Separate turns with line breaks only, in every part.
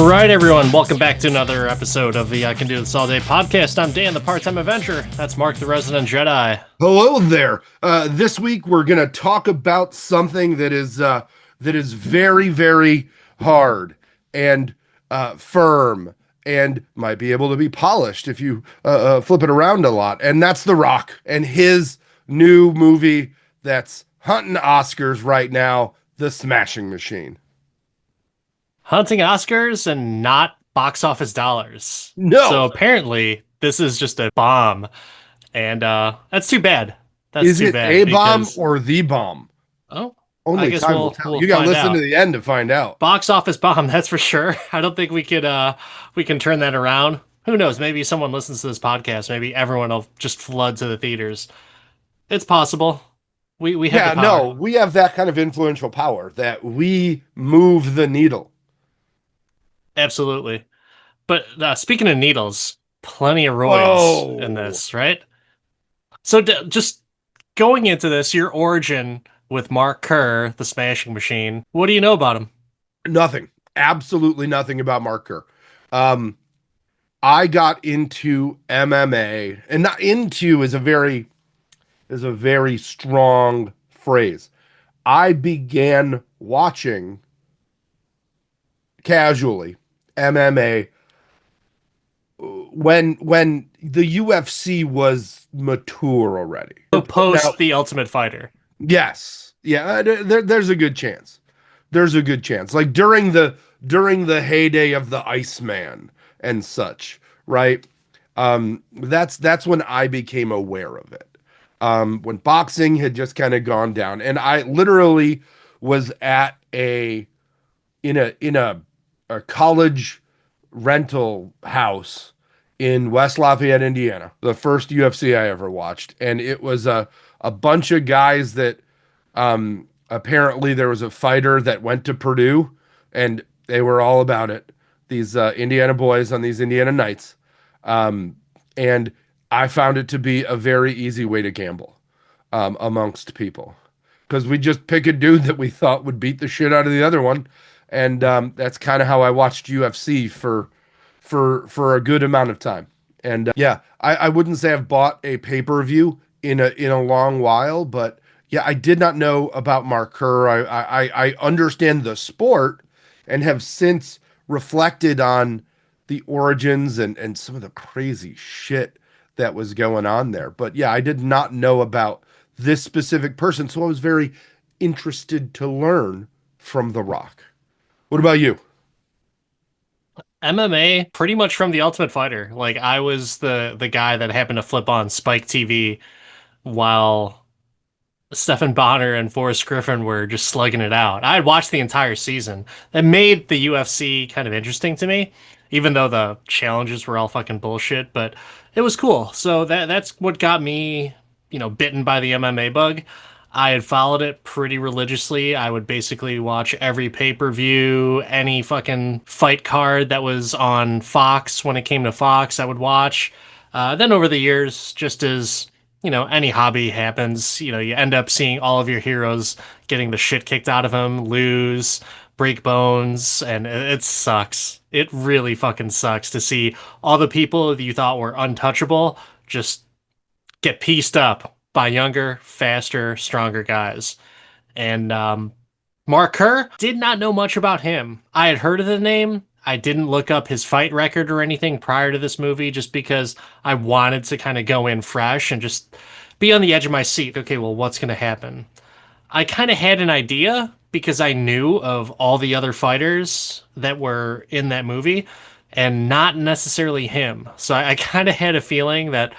All right, everyone. Welcome back to another episode of the I Can Do This All Day podcast. I'm Dan, the Part-Time Avenger. That's Mark, the Resident Jedi.
Hello there. This week we're going to talk about something that is very, very hard and firm and might be able to be polished if you flip it around a lot. And that's The Rock and his new movie that's hunting Oscars right now, The Smashing Machine.
Hunting Oscars and not box office dollars.
No.
So apparently this is just a bomb. And that's too bad. That's
Is
too
it
bad
a bomb
because...
or the bomb?
Oh,
Only
I guess
time will tell.
we'll
You got to
find
listen
out.
to the end to find out.
Box office bomb, that's for sure. I don't think we can turn that around. Who knows? Maybe someone listens to this podcast. Maybe everyone will just flood to the theaters. It's possible. We have the power.
We have that kind of influential power that we move the needle.
Absolutely. But speaking of needles, plenty of roids in this, right? So just going into this, your origin with Mark Kerr, the Smashing Machine, what do you know about him?
Nothing. Absolutely nothing about Mark Kerr. I got into MMA, and not into is a very strong phrase. I began watching casually MMA when the UFC was mature already.
So post The Ultimate Fighter.
Yes. Yeah, there's a good chance. There's a good chance. Like during the heyday of the Iceman and such, right? That's when I became aware of it. When boxing had just kind of gone down, and I literally was at in a college rental house in West Lafayette, Indiana, the first UFC I ever watched. And it was a bunch of guys that apparently there was a fighter that went to Purdue and they were all about it. These Indiana boys on these Indiana nights. And I found it to be a very easy way to gamble amongst people, because we just pick a dude that we thought would beat the shit out of the other one. And that's kind of how I watched UFC for a good amount of time. And I wouldn't say I've bought a pay-per-view in a long while, but yeah, I did not know about Mark Kerr. I understand the sport and have since reflected on the origins and some of the crazy shit that was going on there. But yeah, I did not know about this specific person, so I was very interested to learn from The Rock. What about you?
MMA, pretty much from The Ultimate Fighter. Like, I was the guy that happened to flip on Spike TV while Stephen Bonner and Forrest Griffin were just slugging it out. I had watched the entire season. That made the UFC kind of interesting to me, even though the challenges were all fucking bullshit, but it was cool. So that's what got me, bitten by the MMA bug. I had followed it pretty religiously. I would basically watch every pay-per-view, any fucking fight card that was on Fox when it came to Fox, I would watch. Then over the years, just as, any hobby happens, you end up seeing all of your heroes getting the shit kicked out of them, lose, break bones, and it sucks. It really fucking sucks to see all the people that you thought were untouchable just get pieced up by younger, faster, stronger guys. And Mark Kerr, did not know much about him. I had heard of the name. I didn't look up his fight record or anything prior to this movie, just because I wanted to kind of go in fresh and just be on the edge of my seat. Okay, well, what's going to happen? I kind of had an idea because I knew of all the other fighters that were in that movie and not necessarily him. So I kind of had a feeling that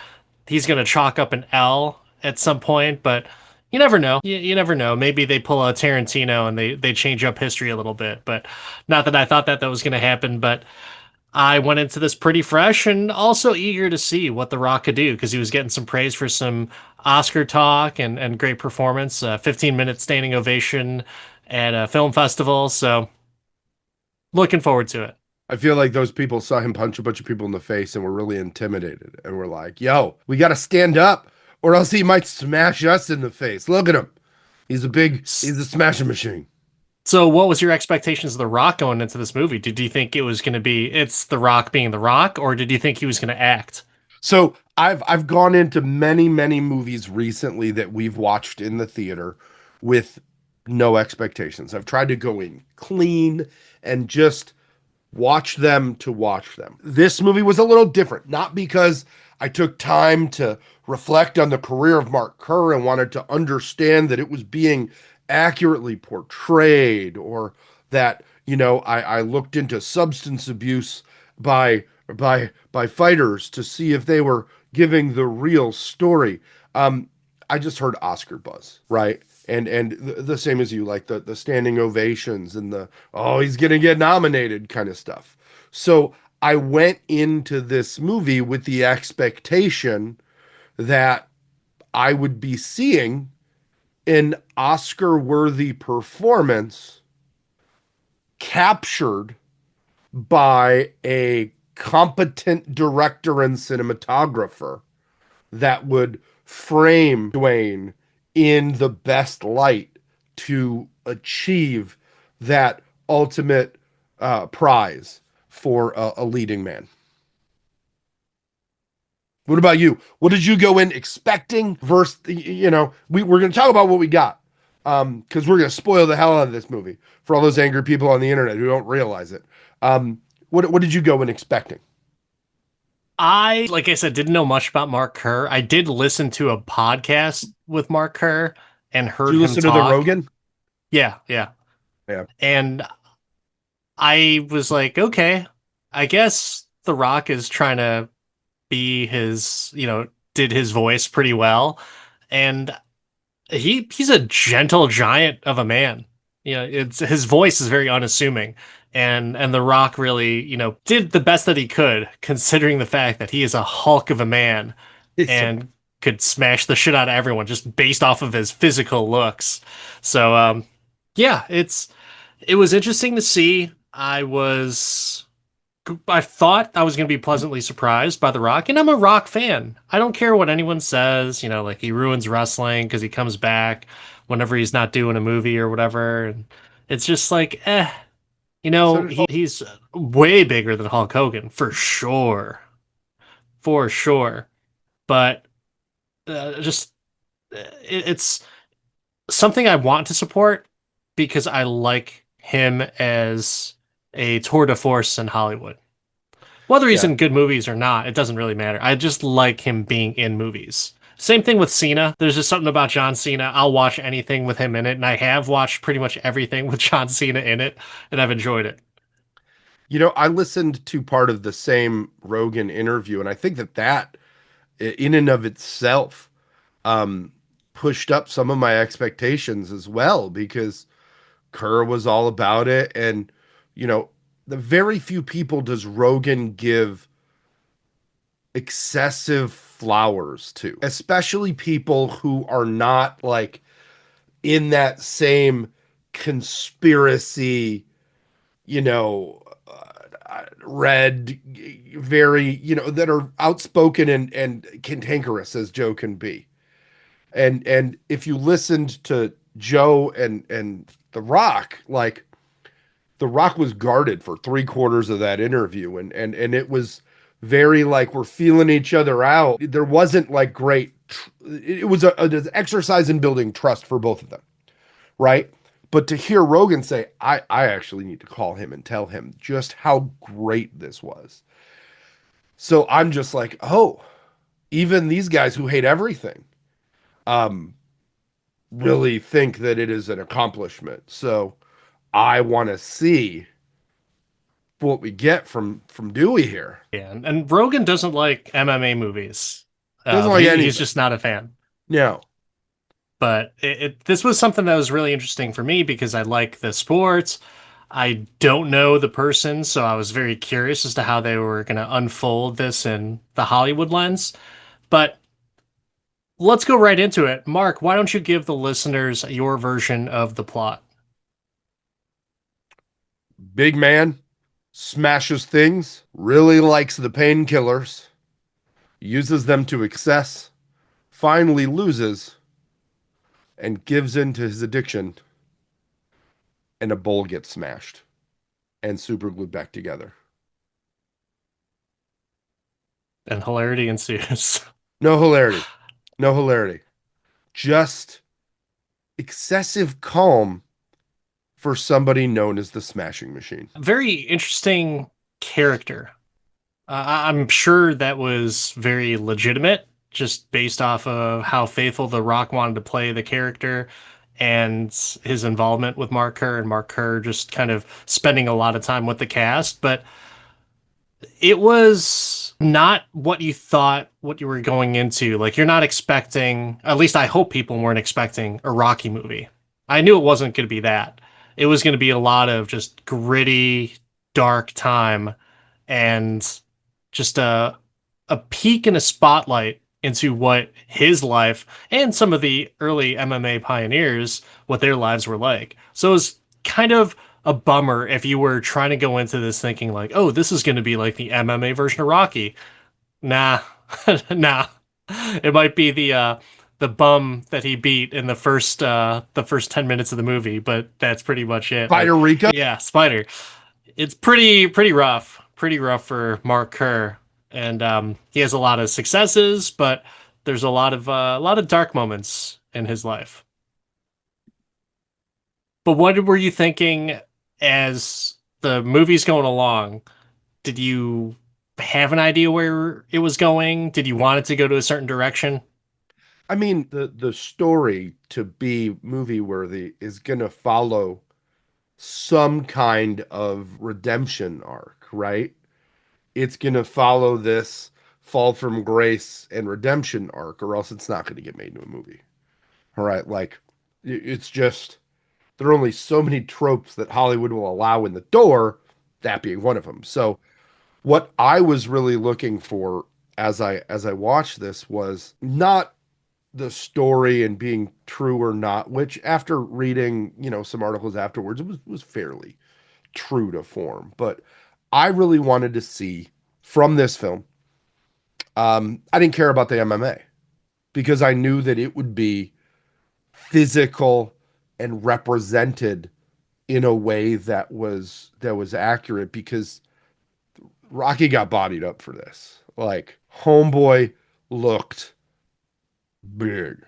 he's going to chalk up an L at some point, but you never know. You never know. Maybe they pull a Tarantino and they change up history a little bit, but not that I thought that was going to happen. But I went into this pretty fresh and also eager to see what The Rock could do, because he was getting some praise for some Oscar talk and great performance, 15-minute standing ovation at a film festival. So looking forward to it.
I feel like those people saw him punch a bunch of people in the face and were really intimidated and were like, yo, we got to stand up or else he might smash us in the face. Look at him. He's a smashing machine.
So, what was your expectations of The Rock going into this movie? Did you think it was going to be it's The Rock being The Rock, or did you think he was going to act?
So I've gone into many movies recently that we've watched in the theater with no expectations. I've tried to go in clean and just watch them to watch them. This movie was a little different, not because I took time to reflect on the career of Mark Kerr and wanted to understand that it was being accurately portrayed, or that, I looked into substance abuse by by fighters to see if they were giving the real story. I just heard Oscar buzz, right? And the same as you, like the standing ovations and the, oh, he's gonna get nominated kind of stuff. So I went into this movie with the expectation that I would be seeing an Oscar worthy performance captured by a competent director and cinematographer that would frame Dwayne in the best light to achieve that ultimate prize for a leading man. What about you? What did you go in expecting versus, we're going to talk about what we got. Because we're going to spoil the hell out of this movie for all those angry people on the internet who don't realize it. What did you go in expecting?
Like I said, didn't know much about Mark Kerr. I did listen to a podcast with Mark Kerr and
Did
heard
you
him
listen to the
talk.
Rogan?
Yeah, yeah.
Yeah.
And I was like, okay, I guess The Rock is trying to be his, did his voice pretty well. And he's a gentle giant of a man. It's his voice is very unassuming. And The Rock really, did the best that he could, considering the fact that he is a hulk of a man
It's a,
and could smash the shit out of everyone just based off of his physical looks. So yeah, it was interesting to see. I thought I was going to be pleasantly surprised by The Rock, and I'm a Rock fan. I don't care what anyone says, like he ruins wrestling because he comes back whenever he's not doing a movie or whatever. And it's just like,
so did Hulk.
he's way bigger than Hulk Hogan for sure. But just it's something I want to support because I like him as a tour de force in Hollywood. Whether he's
Yeah.
in good movies or not, it doesn't really matter. I just like him being in movies. Same thing with Cena. There's just something about John Cena. I'll watch anything with him in it, and I have watched pretty much everything with John Cena in it, and I've enjoyed it.
I listened to part of the same Rogan interview, and I think that in and of itself um, pushed up some of my expectations as well, because Kerr was all about it. And, you know, the very few people does Rogan give excessive flowers to, especially people who are not like in that same conspiracy, you know, red, very, that are outspoken and cantankerous as Joe can be. And if you listened to Joe and The Rock, like The Rock was guarded for three-quarters of that interview, and it was very like we're feeling each other out. There wasn't like great. It was an exercise in building trust for both of them, right? But to hear Rogan say, I actually need to call him and tell him just how great this was. So I'm just like, oh, even these guys who hate everything, um, really think that it is an accomplishment. So I want to see what we get from Dewey here.
Yeah, and Rogan doesn't like MMA movies.
Doesn't like
He's
anything.
just not a fan.
No.
But this was something that was really interesting for me because I like the sports. I don't know the person, so I was very curious as to how they were going to unfold this in the Hollywood lens. But let's go right into it. Mark, why don't you give the listeners your version of the plot?
Big man smashes things, really likes the painkillers, uses them to excess, finally loses, and gives in to his addiction and a bowl gets smashed and super glued back together.
And hilarity ensues.
No hilarity. No hilarity. Just excessive calm for somebody known as the Smashing Machine.
Very interesting character. I'm sure that was very legitimate, just based off of how faithful The Rock wanted to play the character and his involvement with Mark Kerr, and Mark Kerr just kind of spending a lot of time with the cast. But it was not what you thought, what you were going into. Like, you're not expecting, at least I hope people weren't expecting a Rocky movie. I knew it wasn't going to be that. It was going to be a lot of just gritty, dark time and just a peek and a spotlight into what his life and some of the early MMA pioneers, what their lives were like. So it was kind of a bummer if you were trying to go into this thinking like, oh, this is going to be like the MMA version of Rocky. Nah, nah. It might be the bum that he beat in the first 10 minutes of the movie, but that's pretty much it. Like,
Fire Rica.
yeah, Spider. It's pretty rough for Mark Kerr, and he has a lot of successes, but there's a lot of dark moments in his life. But what were you thinking as the movie's going along? Did you have an idea where it was going? Did you want it to go to a certain direction?
I mean, the story to be movie worthy is gonna follow some kind of redemption arc, right? It's gonna follow this fall from grace and redemption arc, or else it's not gonna get made into a movie. All right, like it's just there are only so many tropes that Hollywood will allow in the door, that being one of them. So what I was really looking for as I watched this was not the story and being true or not, which after reading, some articles afterwards, it was fairly true to form. But I really wanted to see from this film, I didn't care about the MMA because I knew that it would be physical and represented in a way that was accurate because Rocky got bodied up for this. Like homeboy looked big,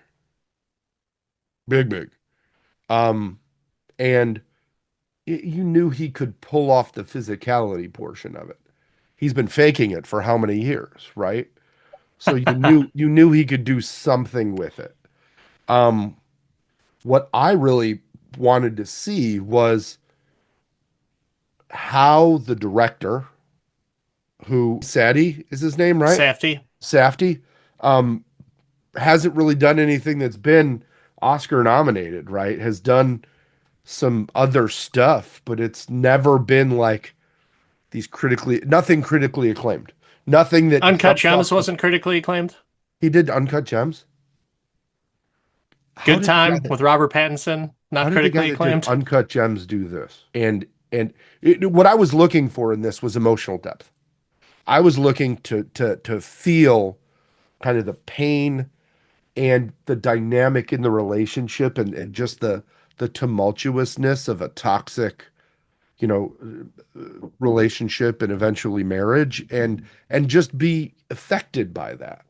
big, big. Um, and you knew he could pull off the physicality portion of it. He's been faking it for how many years, right? So you knew he could do something with it. Um, what I really wanted to see was how the director, who Sadie is his name, right?
Safety.
Safety, um, hasn't really done anything that's been Oscar nominated, right? Has done some other stuff, but it's never been like nothing critically acclaimed. Nothing that
Uncut
jumps
Gems
off the,
wasn't critically acclaimed.
he did Uncut Gems. How
Good
did the guy
Time
that
with Robert Pattinson,
how
not
did the guy
critically
that did
acclaimed.
Uncut Gems do this? And what I was looking for in this was emotional depth. I was looking to feel kind of the pain and the dynamic in the relationship and just the tumultuousness of a toxic, you know, relationship and eventually marriage and just be affected by that.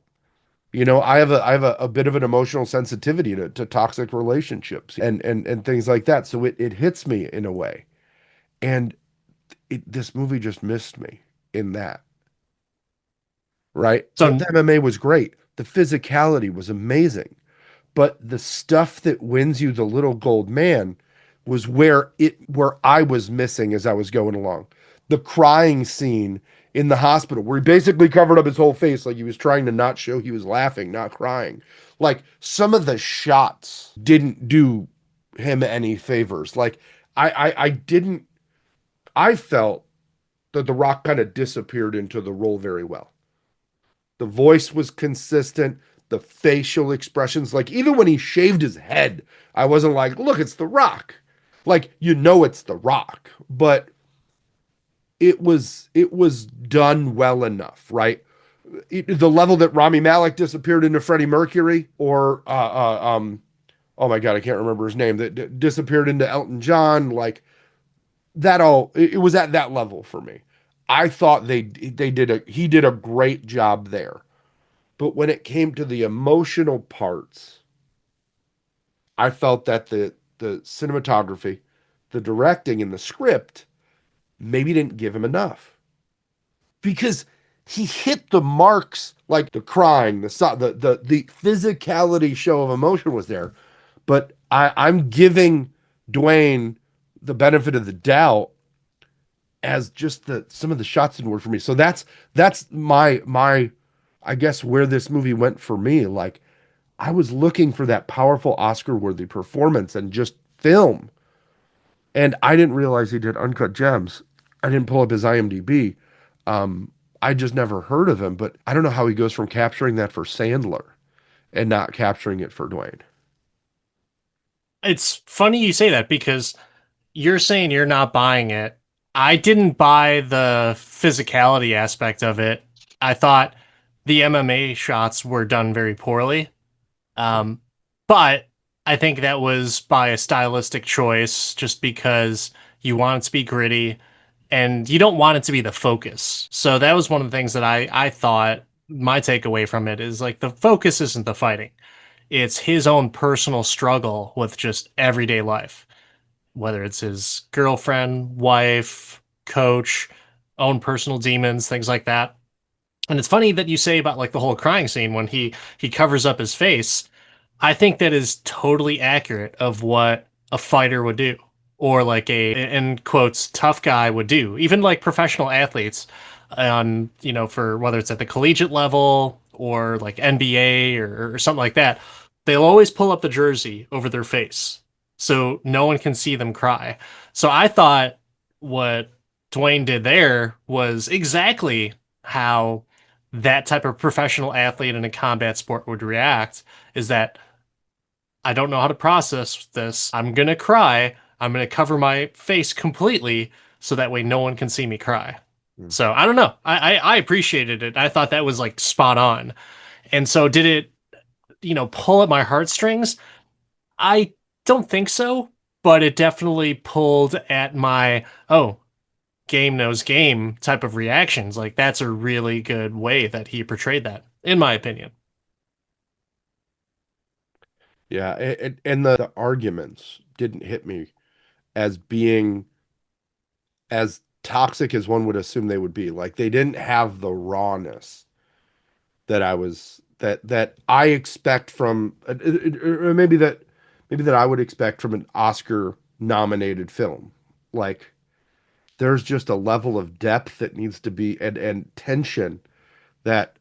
I have a bit of an emotional sensitivity to toxic relationships and things like that. So it hits me in a way. And this movie just missed me in that, right? The
So
MMA was great. The physicality was amazing. But the stuff that wins you the little gold man was where I was missing as I was going along. The crying scene in the hospital where he basically covered up his whole face like he was trying to not show he was laughing, not crying. Like some of the shots didn't do him any favors. Like I didn't I felt that The Rock kind of disappeared into the role very well. The voice was consistent, the facial expressions, like even when he shaved his head, I wasn't like, look, it's The Rock. Like, it's The Rock, but it was done well enough, right? The level that Rami Malek disappeared into Freddie Mercury, or oh my God, I can't remember his name, that disappeared into Elton John. Like, that all it was at that level for me. I thought they did a he did a great job there. But when it came to the emotional parts, I felt that the cinematography, the directing and the script maybe didn't give him enough. Because he hit the marks, like the crying, the physicality show of emotion was there. But I'm giving Dwayne the benefit of the doubt as just the some of the shots didn't work for me. So that's my I guess where this movie went for me. Like I was looking for that powerful Oscar worthy performance and just film. And I didn't realize he did Uncut Gems. I didn't pull up his IMDb. Um, I just never heard of him, but I don't know how he goes from capturing that for Sandler and not capturing it for Dwayne.
It's funny you say that because you're saying you're not buying it. I didn't buy the physicality aspect of it. I thought the MMA shots were done very poorly. Um, but I think that was by a stylistic choice just because you want it to be gritty and you don't want it to be the focus. So that was one of the things that I thought my takeaway from it is like the focus isn't the fighting. It's his own personal struggle with just everyday life, whether it's his girlfriend, wife, coach, own personal demons, things like that. And it's funny that you say about like the whole crying scene when he covers up his face. I think that is totally accurate of what a fighter would do or like a in quotes tough guy would do. Even like professional athletes on, for whether it's at the collegiate level or like NBA or something like that, they'll always pull up the jersey over their face so no one can see them cry. So I thought what Dwayne did there was exactly how that type of professional athlete in a combat sport would react is that I don't know how to process this. I'm gonna cry. I'm gonna cover my face completely so that way no one can see me cry.
Hmm.
So I don't know. I appreciated it. I thought that was like spot on. And so did it, pull at my heartstrings? I don't think so, but it definitely pulled at my, oh, game knows game type of reactions. Like that's a really good way that he portrayed that, in my opinion.
Yeah, and the arguments didn't hit me as being as toxic as one would assume they would be. Like they didn't have the rawness that I expect from or maybe that I would expect from an Oscar nominated film. Like there's just a level of depth that needs to be and tension that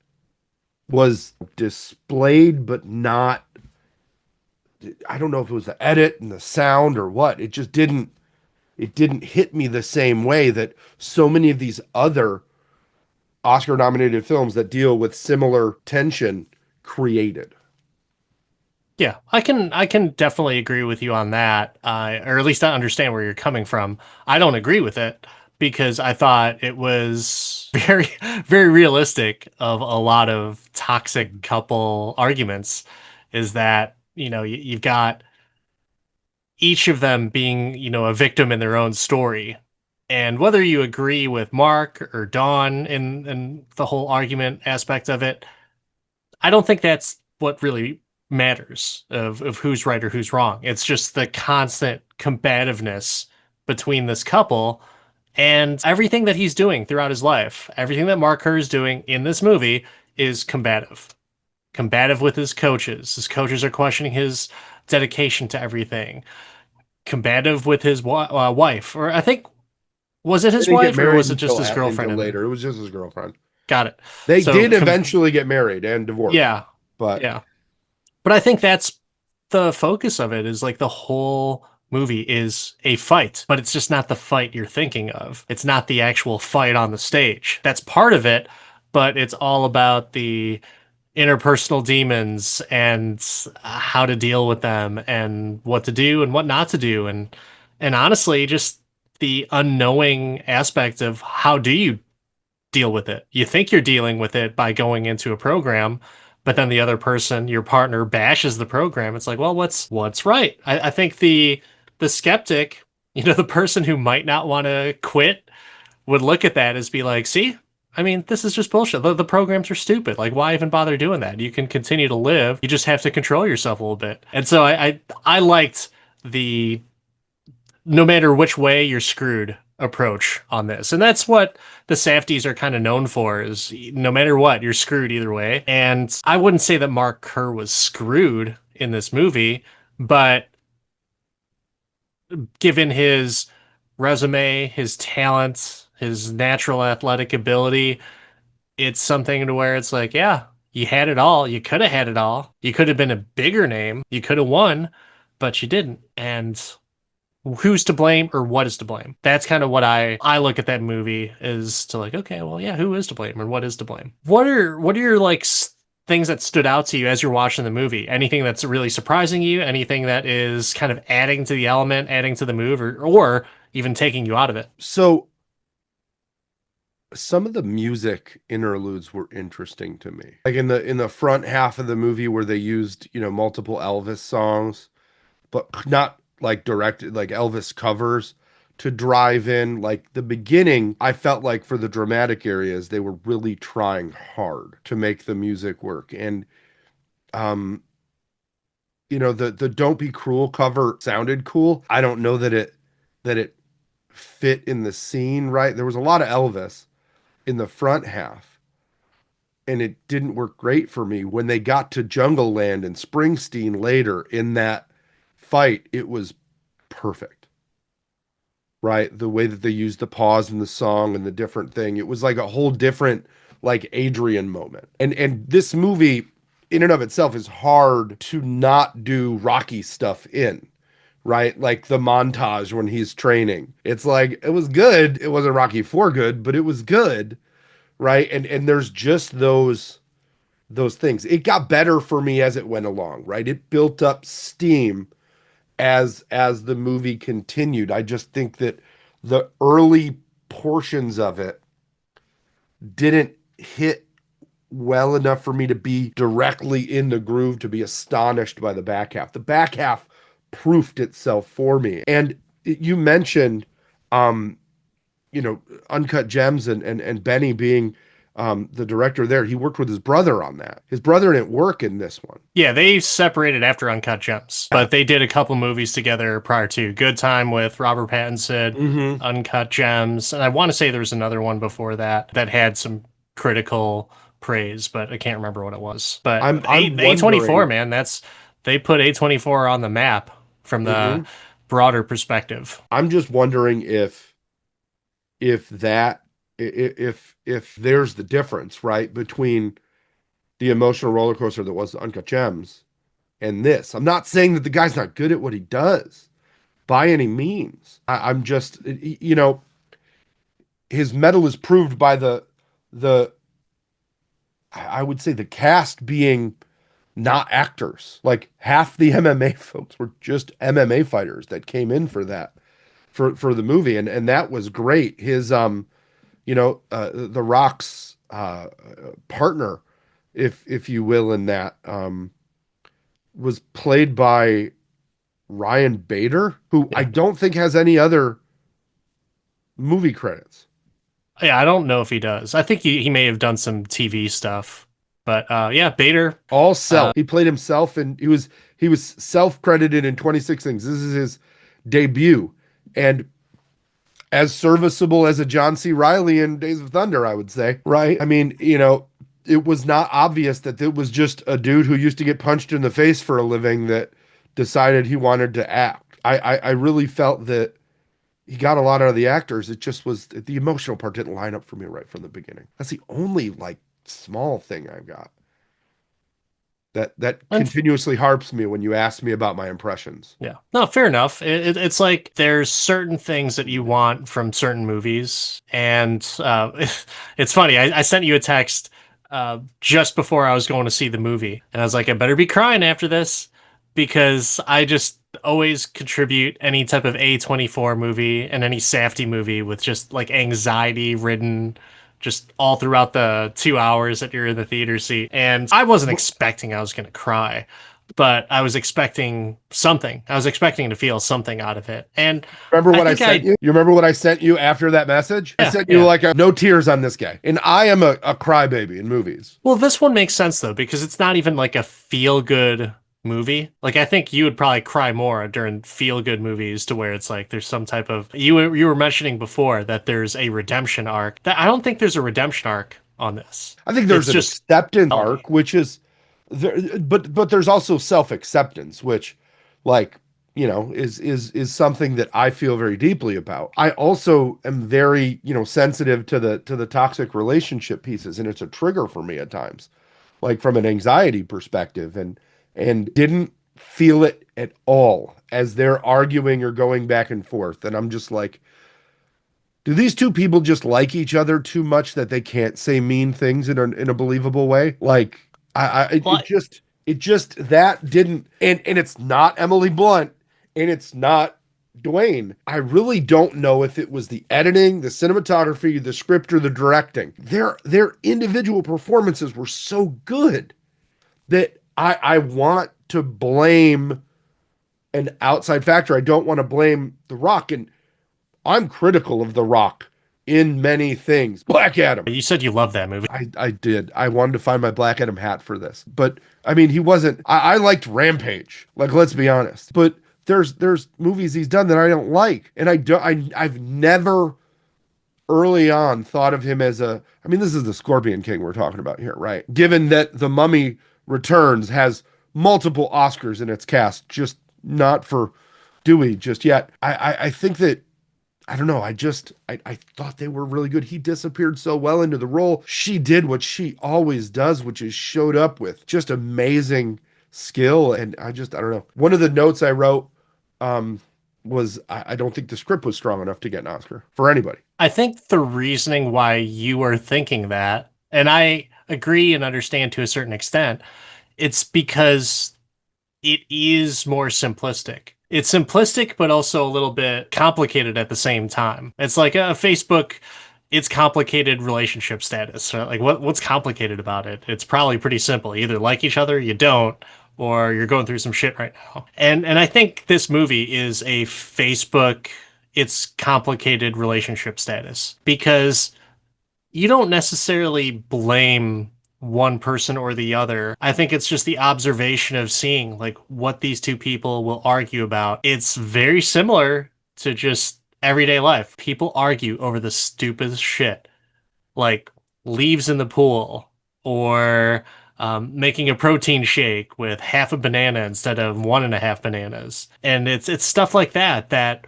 was displayed but not. I don't know if it was the edit and the sound or what. It didn't hit me the same way that so many of these other Oscar nominated films that deal with similar tension created.
Yeah, I can definitely agree with you on that. Or at least I understand where you're coming from. I don't agree with it because I thought it was very very realistic of a lot of toxic couple arguments is that, you've got each of them being, a victim in their own story. And whether you agree with Mark or Dawn in the whole argument aspect of it, I don't think that's what really matters of who's right or who's wrong. It's just the constant combativeness between this couple and everything that he's doing throughout his life. Everything that Mark Kerr is doing in this movie is combative. Combative with his coaches. His coaches are questioning his dedication to everything. Combative with his wife, or I think was it
They
his
didn't get
wife or
married
was it just
until
his girlfriend
until
in there?
later. It was just his girlfriend.
Got it.
They
So
did eventually get married and divorced,
yeah,
but
yeah. But I think that's the focus of it is like the whole movie is a fight, but it's just not the fight you're thinking of. It's not the actual fight on the stage. That's part of it, but it's all about the interpersonal demons and how to deal with them and what to do and what not to do and honestly just the unknowing aspect of how do you deal with it. You think you're dealing with it by going into a program, but then the other person, your partner, bashes the program. It's like, well, what's right? I think the skeptic, You know, the person who might not want to quit would look at that as be like, see, I mean, this is just bullshit. The programs are stupid. Like, why even bother doing that? You can continue to live. You just have to control yourself a little bit. And so I liked the no matter which way you're screwed approach on this. And that's what the Safdies are kind of known for is no matter what, you're screwed either way. And I wouldn't say that Mark Kerr was screwed in this movie, but given his resume, his talent, his natural athletic ability, it's something to where it's like, yeah, you had it all. You could have had it all. You could have been a bigger name. You could have won, but you didn't. And who's to blame or what is to blame? That's kind of what I look at that movie is to like, okay, well, yeah, who is to blame and what is to blame? What are your like things that stood out to you as you're watching the movie? Anything that's really surprising you? Anything that is kind of adding to the element, adding to the move, or even taking you out of it?
So some of the music interludes were interesting to me. Like in the front half of the movie where they used, multiple Elvis songs, but not like directed like Elvis covers to drive in. Like the beginning, I felt like for the dramatic areas, they were really trying hard to make the music work. And um, the Don't Be Cruel cover sounded cool. I don't know that it fit in the scene right. There was a lot of Elvis in the front half, and it didn't work great for me. When they got to Jungle Land and Springsteen later in that fight, it was perfect, right? The way that they used the pause in the song and the different thing, it was like a whole different like Adrian moment. And this movie in and of itself is hard to not do Rocky stuff in, right? Like the montage when he's training. It's like it was good. It wasn't Rocky 4 good, but it was good, right? And there's just those things. It got better for me as it went along, right? It built up steam as the movie continued. I just think that the early portions of it didn't hit well enough for me to be directly in the groove to be astonished by the back half. The back half proofed itself for me. And you mentioned um you know, Uncut Gems and Benny being the director there. He worked with his brother on that. His brother didn't work in this one.
Yeah, they separated after Uncut Gems,
Yeah.
but they did a couple movies together prior to Good Time with Robert Pattinson,
Mm-hmm.
Uncut Gems, and I want to say there was another one before that that had some critical praise, but I can't remember what it was. But
I'm
A24,
wondering.
man, that's they put A24 on the map from the
Mhm.
broader perspective.
I'm just wondering if that if there's the difference, right, between the emotional roller coaster that was Uncut Gems and this. I'm not saying that the guy's not good at what he does by any means. I'm just, his metal is proved by the I would say the cast being not actors. Like half the MMA folks were just MMA fighters that came in for that for the movie, and that was great. His the Rock's partner, if you will, in that was played by Ryan Bader, who I
Yeah.
don't think has any other movie credits.
Yeah, I don't know if he does. I think he may have done some TV stuff. But yeah, Bader.
All self. He played himself, and he was self-credited in 26 things. This is his debut, and as serviceable as a John C. Riley in Days of Thunder, I would say. Right? I mean, it was not obvious that it was just a dude who used to get punched in the face for a living that decided he wanted to act. I really felt that he got a lot out of the actors. It just was the emotional part didn't line up for me right from the beginning. That's the only like small thing I've got that
And
continuously harps me when you ask me about my impressions.
yeah. No, fair enough. It's like there's certain things that you want from certain movies. And it's funny. I sent you a text just before I was going to see the movie. And I was like, I better be crying after this because I just always contribute any type of A24 movie and any Safdie movie with just like anxiety ridden just all throughout the 2 hours that you're in the theater seat. And I wasn't expecting I was going to cry. but I was expecting something. I was expecting to feel something out of it. And
Remember
I
what I
think
sent
I,
you? You remember what I sent you after that message? I
yeah,
sent you
yeah.
like no tears on this guy. And I am a crybaby in movies.
Well, this one makes sense though, because it's not even like a feel good movie. Like I think you would probably cry more during feel good movies to where it's like there's some type of you were mentioning before that there's a redemption arc. That I don't think there's a redemption arc on this.
I think there's
It's
an
just
acceptance
reality.
arc, which is there, but there's also self-acceptance, which like, is something that I feel very deeply about. I also am very, sensitive to the toxic relationship pieces, and it's a trigger for me at times, like from an anxiety perspective, and didn't feel it at all as they're arguing or going back and forth. And I'm just like, do these two people just like each other too much that they can't say mean things in a believable way? Like
Well,
it just that didn't, and it's not Emily Blunt and it's not Dwayne. I really don't know if it was the editing, the cinematography, the script, or the directing. Their individual performances were so good that I want to blame an outside factor. I don't want to blame The Rock. And I'm critical of The Rock in many things. Black Adam.
you said you love that movie.
I did. I wanted to find my Black Adam hat for this. But I mean, he wasn't. I liked Rampage. Like, let's be honest. But there's movies he's done that I don't like. And I've never early on thought of him as a, I mean, this is the Scorpion King we're talking about here, right? Given that The Mummy Returns has multiple Oscars in its cast, just not for Dewey just yet. I think that, I don't know. I thought they were really good. He disappeared so well into the role. She did what she always does, which is showed up with just amazing skill. And I don't know. One of the notes I wrote um, was I don't think the script was strong enough to get an Oscar for anybody.
I think the reasoning why you were thinking that, and I agree and understand to a certain extent, it's because it is more simplistic. It's simplistic, but also a little bit complicated at the same time. It's like a Facebook, it's complicated relationship status. Right? Like what's complicated about it? It's probably pretty simple. You either like each other, you don't, or you're going through some shit right now. And I think this movie is a Facebook, it's complicated relationship status because you don't necessarily blame one person or the other. I think it's just the observation of seeing like what these two people will argue about. It's very similar to just everyday life. People argue over the stupidest shit, like leaves in the pool or making a protein shake with half a banana instead of one and a half bananas. And it's stuff like that that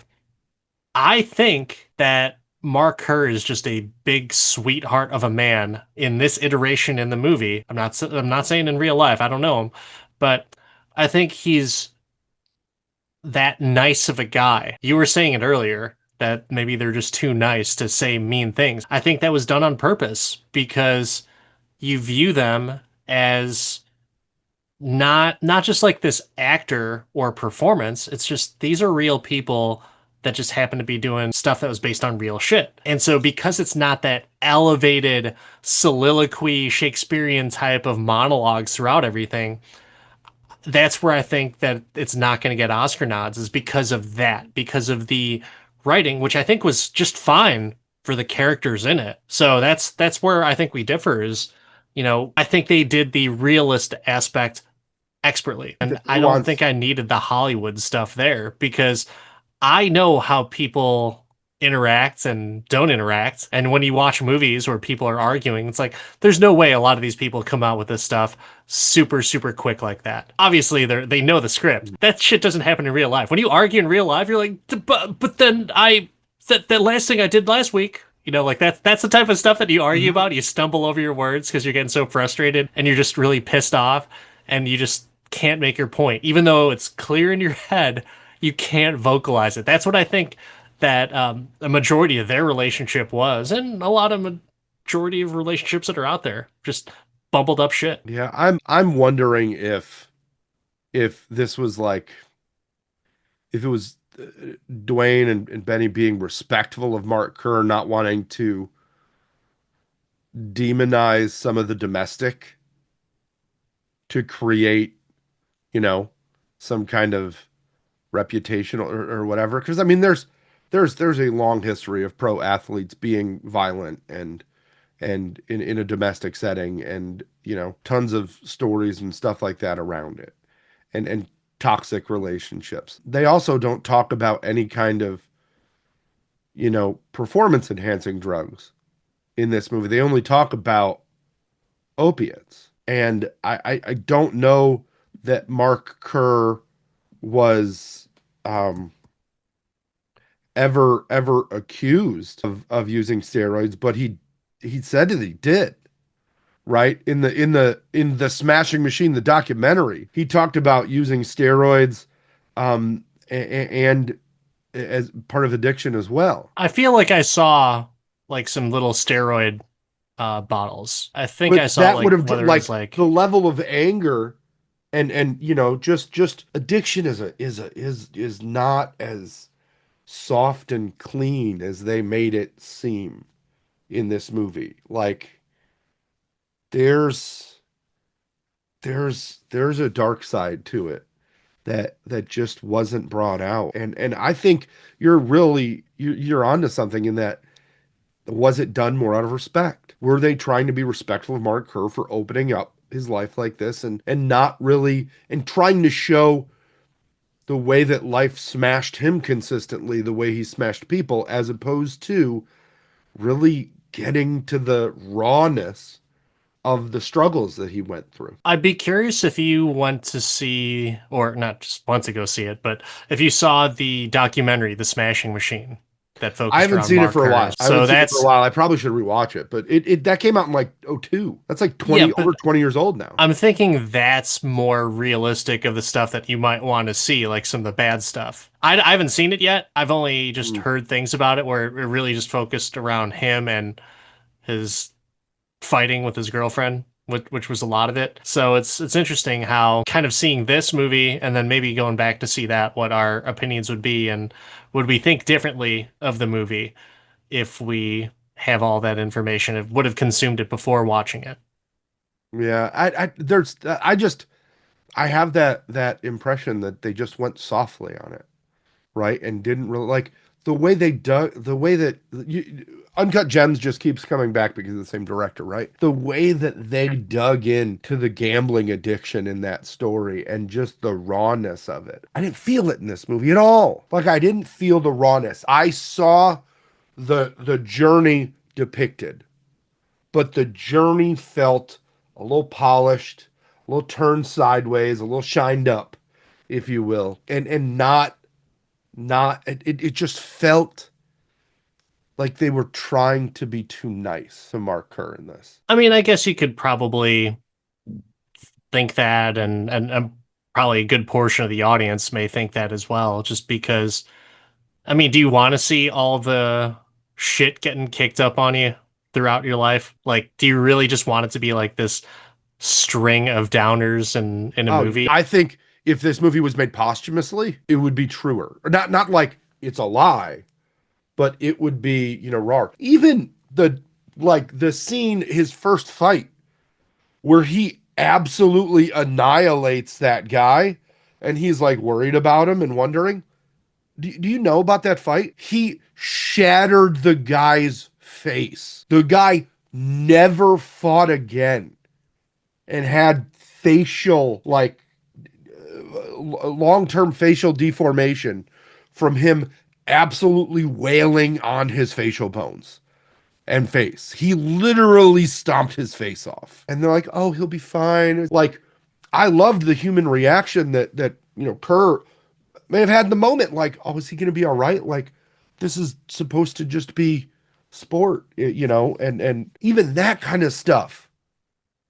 I think that Mark Kerr is just a big sweetheart of a man in this iteration in the movie. I'm not saying in real life. I don't know him, but I think he's that nice of a guy. You were saying it earlier that maybe they're just too nice to say mean things. I think that was done on purpose because you view them as not just like this actor or performance. It's just these are real people that just happen to be doing stuff that was based on real shit. And so because it's not that elevated soliloquy Shakespearean type of monologues throughout everything, that's where I think that it's not going to get Oscar nods is because of that, because of the writing, which I think was just fine for the characters in it. So that's where I think we differ is, I think they did the realist aspect expertly.
The
And I don't think
nuance.
I needed the Hollywood stuff there because I know how people interact and don't interact. And when you watch movies where people are arguing, it's like there's no way a lot of these people come out with this stuff super, super quick like that. Obviously, they know the script. That shit doesn't happen in real life. When you argue in real life, you're like, but then that last thing I did last week. Like that's the type of stuff that you argue
Mhm.
about. You stumble over your words because you're getting so frustrated and you're just really pissed off and you just can't make your point. Even though it's clear in your head, you can't vocalize it. That's what I think that a majority of their relationship was, and a lot of majority of relationships that are out there, just bumbled up shit.
Yeah, I'm wondering if this was like, if it was Dwayne and Benny being respectful of Mark Kerr, not wanting to demonize some of the domestic to create you know, some kind of reputation or whatever. Because I mean, there's a long history of pro athletes being violent and in a domestic setting, and tons of stories and stuff like that around it, and toxic relationships. They also don't talk about any kind of performance enhancing drugs in this movie. They only talk about opiates, and I don't know that Mark Kerr was um ever accused of using steroids, but he said that he did, right? In the Smashing Machine, the documentary, he talked about using steroids and as part of addiction as well.
I feel like I saw like some little steroid bottles. I think
But
I saw
that would
like
have
whether it was
like the
like
level of anger and just addiction is not as soft and clean as they made it seem in this movie. Like there's there's a dark side to it that just wasn't brought out. And I think you're onto something in that. Was it done more out of respect? Were they trying to be respectful of Mark Kerr for opening up his life like this and not really and trying to show the way that life smashed him consistently, the way he smashed people, as opposed to really getting to the rawness of the struggles that he went through?
I'd be curious if you went to see, or not just want to go see it, but if you saw the documentary, The Smashing Machine, that
I
focused
haven't
around
seen it
Mark
for a
Kerr.
while. I haven't
So
seen it for a
that's,
while. I probably should rewatch it, but it that came out in like '02. That's like
yeah,
20 over
but
20 years old now.
I'm thinking that's more realistic of the stuff that you might want to see, like some of the bad stuff. I haven't seen it yet. I've only just
Mm.
heard things about it where it really just focused around him and his fighting with his girlfriend, which was a lot of it. So it's interesting how kind of seeing this movie and then maybe going back to see that, what our opinions would be, and would we think differently of the movie if we have all that information, if would have consumed it before watching it.
Yeah, I have that impression that they just went softly on it, right? And didn't really like the way they dug, the way that Uncut Gems just keeps coming back because of the same director, right? The way that they dug into the gambling addiction in that story and just the rawness of it. I didn't feel it in this movie at all. Like I didn't feel the rawness. I saw the journey depicted, but the journey felt a little polished, a little turned sideways, a little shined up, if you will, and not it just felt like they were trying to be too nice to Mark Kerr in this.
I mean, I guess you could probably think that, and probably a good portion of the audience may think that as well, just because. I mean, do you want to see all the shit getting kicked up on you throughout your life? Like, do you really just want it to be like this string of downers in a
Oh,
movie?
I think if this movie was made posthumously, it would be truer. Or not like it's a lie, but it would be, raw. Even the scene, his first fight, where he absolutely annihilates that guy and he's like worried about him and wondering. Do you know about that fight? He shattered the guy's face. The guy never fought again and had facial, like long-term facial deformation from him absolutely wailing on his facial bones and face. He literally stomped his face off. And they're like, "Oh, he'll be fine." Like I loved the human reaction that Kerr may have had in the moment, like, "Oh, is he going to be all right?" Like this is supposed to just be sport, and even that kind of stuff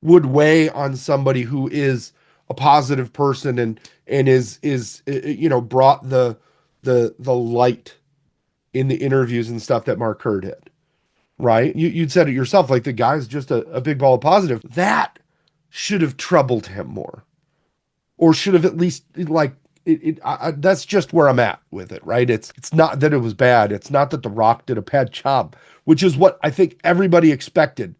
would weigh on somebody who is a positive person and is brought the light in the interviews and stuff that Mark Kerr did, right? You'd said it yourself, like the guy's just a big ball of positive. That should have troubled him more, or should have at least like that's just where I'm at with it, right? It's not that it was bad. It's not that The Rock did a bad job, which is what I think everybody expected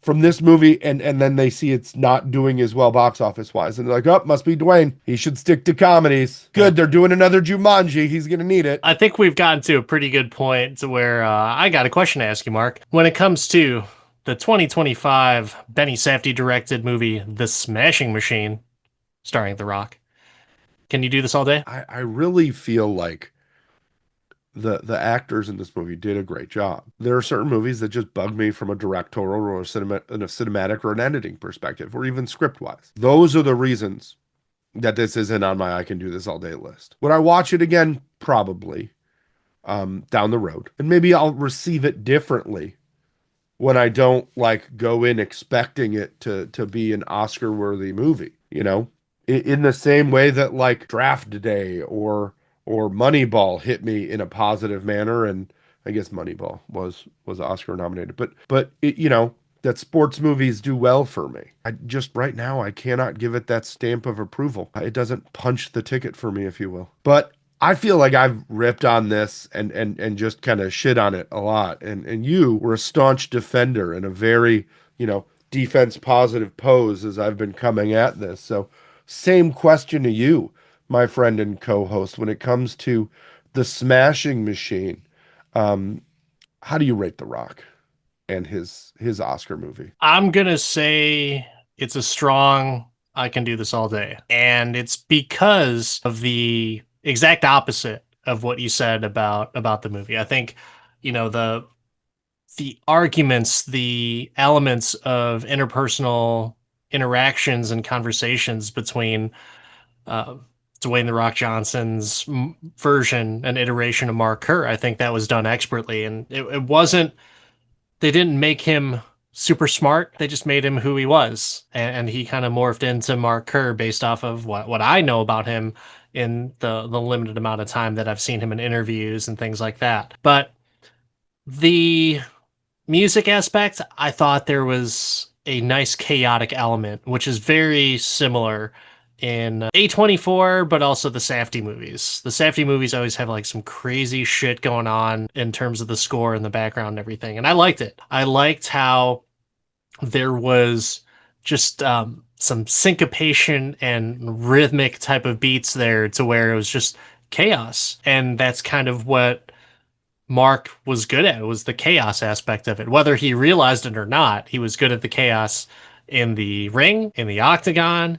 from this movie, and then they see it's not doing as well box office wise, and they're like, oh, must be Dwayne. He should stick to comedies.
Yeah.
Good, they're doing another Jumanji. He's gonna need it.
I think we've gotten to a pretty good point to where I got a question to ask you, Mark. When it comes to the 2025 Benny Safdie directed movie, The Smashing Machine, starring The Rock, can you do this all day?
I really feel like the actors in this movie did a great job. There are certain movies that just bug me from a directorial or a cinematic or an editing perspective, or even script wise. Those are the reasons that this isn't on my I can do this all day list. Would I watch it again? Probably, down the road, and maybe I'll receive it differently when I don't like go in expecting it to be an Oscar worthy movie, you know? In the same way that like Draft Day or Moneyball hit me in a positive manner, and I guess Moneyball was Oscar nominated, but it, you know, that sports movies do well for me. I just right now I cannot give it that stamp of approval. It doesn't punch the ticket for me, if you will. But I feel like I've ripped on this and just kind of shit on it a lot. And you were a staunch defender and a very, you know, defense positive pose as I've been coming at this. So same question to you, my friend and co-host, when it comes to the Smashing Machine. Um, how do you rate The Rock and his Oscar movie?
I'm gonna say it's a strong I can do this all day. And it's because of the exact opposite of what you said about the movie. I think, the arguments, the elements of interpersonal interactions and conversations between uh, Dwayne the Rock Johnson's version and iteration of Mark Kerr, I think that was done expertly, and it wasn't they didn't make him super smart. They just made him who he was, and he kind of morphed into Mark Kerr based off of what I know about him in the limited amount of time that I've seen him in interviews and things like that. But the music aspect, I thought there was a nice chaotic element, which is very similar in A24, but also the Safdie movies. The Safdie movies always have like some crazy shit going on in terms of the score and the background and everything. And I liked it. I liked how there was just some syncopation and rhythmic type of beats there to where it was just chaos. And that's kind of what Mark was good at. It was the chaos aspect of it. Whether he realized it or not, he was good at the chaos in the ring, in the octagon,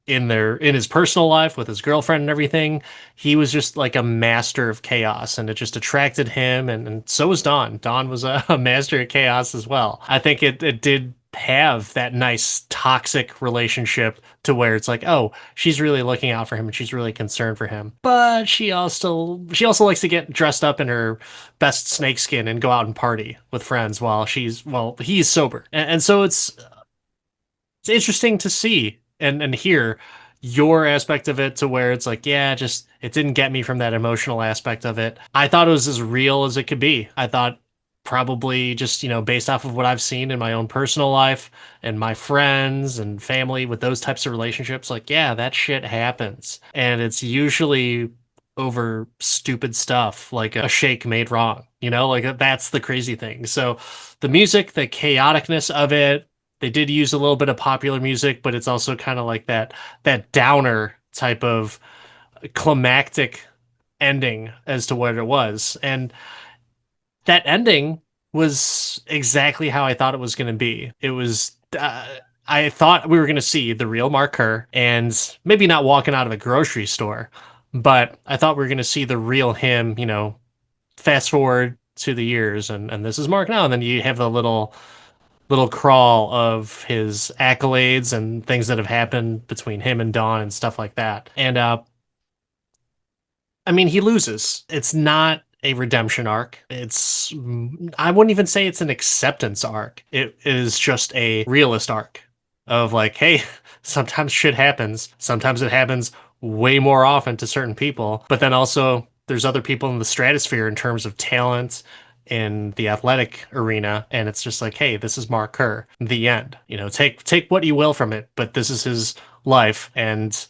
in his personal life with his girlfriend and everything. He was just like a master of chaos, and it just attracted him, and so was Dawn. Dawn was a master of chaos as well. I think it did have that nice toxic relationship to where it's like, oh, she's really looking out for him and she's really concerned for him, but she also likes to get dressed up in her best snakeskin and go out and party with friends while he's sober. And so it's interesting to see and hear your aspect of it to where it's like, yeah, just it didn't get me from that emotional aspect of it. I thought it was as real as it could be. I thought probably just, based off of what I've seen in my own personal life and my friends and family with those types of relationships, like, yeah, that shit happens. And it's usually over stupid stuff like a shake made wrong, like that's the crazy thing. So the music, the chaoticness of it, they did use a little bit of popular music, but it's also kind of like that downer type of climactic ending as to what it was. And that ending was exactly how I thought it was going to be. It was I thought we were going to see the real Mark Kerr, and maybe not walking out of a grocery store, but I thought we were going to see the real him, fast forward to the years, and this is Mark now, and then you have the little crawl of his accolades and things that have happened between him and Dawn and stuff like that. And I mean, he loses. It's not a redemption arc. I wouldn't even say it's an acceptance arc. It is just a realist arc of like, hey, sometimes shit happens. Sometimes it happens way more often to certain people. But then also there's other people in the stratosphere in terms of talent in the athletic arena, and it's just like, hey, this is Mark Kerr. The end. Take what you will from it, but this is his life, and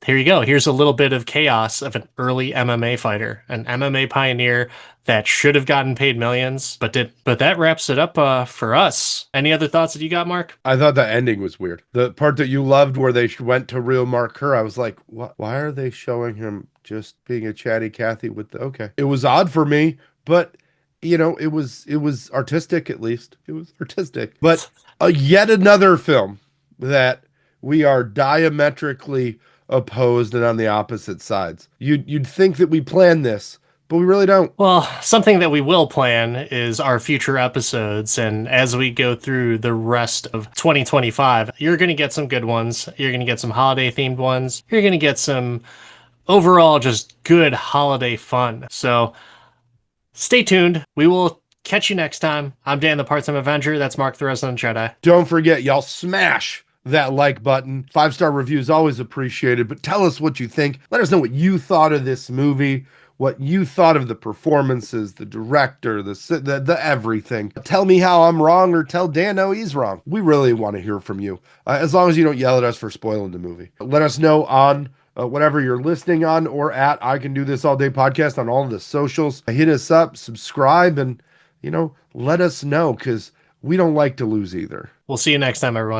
here you go. Here's a little bit of chaos of an early MMA fighter, an MMA pioneer that should have gotten paid millions, but did. But that wraps it up for us. Any other thoughts that you got, Mark?
I thought the ending was weird. The part that you loved where they went to real Mark Kerr, I was like, what? Why are they showing him just being a chatty Cathy with the okay? It was odd for me, but it was artistic at least. It was artistic. But yet another film that we are diametrically opposed and on the opposite sides. You'd think that we planned this, but we really don't.
Well, something that we will plan is our future episodes. And as we go through the rest of 2025, you're going to get some good ones. You're going to get some holiday themed ones. You're going to get some overall just good holiday fun. So stay tuned. We will catch you next time. I'm Dan, the Part-Time Avenger. That's Mark, the Resident Jedi.
Don't forget, y'all smash that like button. 5-star reviews always appreciated, but tell us what you think. Let us know what you thought of this movie, what you thought of the performances, the director, the everything. Tell me how I'm wrong or tell Dan no, he's wrong. We really want to hear from you, as long as you don't yell at us for spoiling the movie. Let us know on whatever you're listening on or at I Can Do This All Day podcast on all of the socials. Hit us up, subscribe, and let us know because we don't like to lose either.
We'll see you next time, everyone.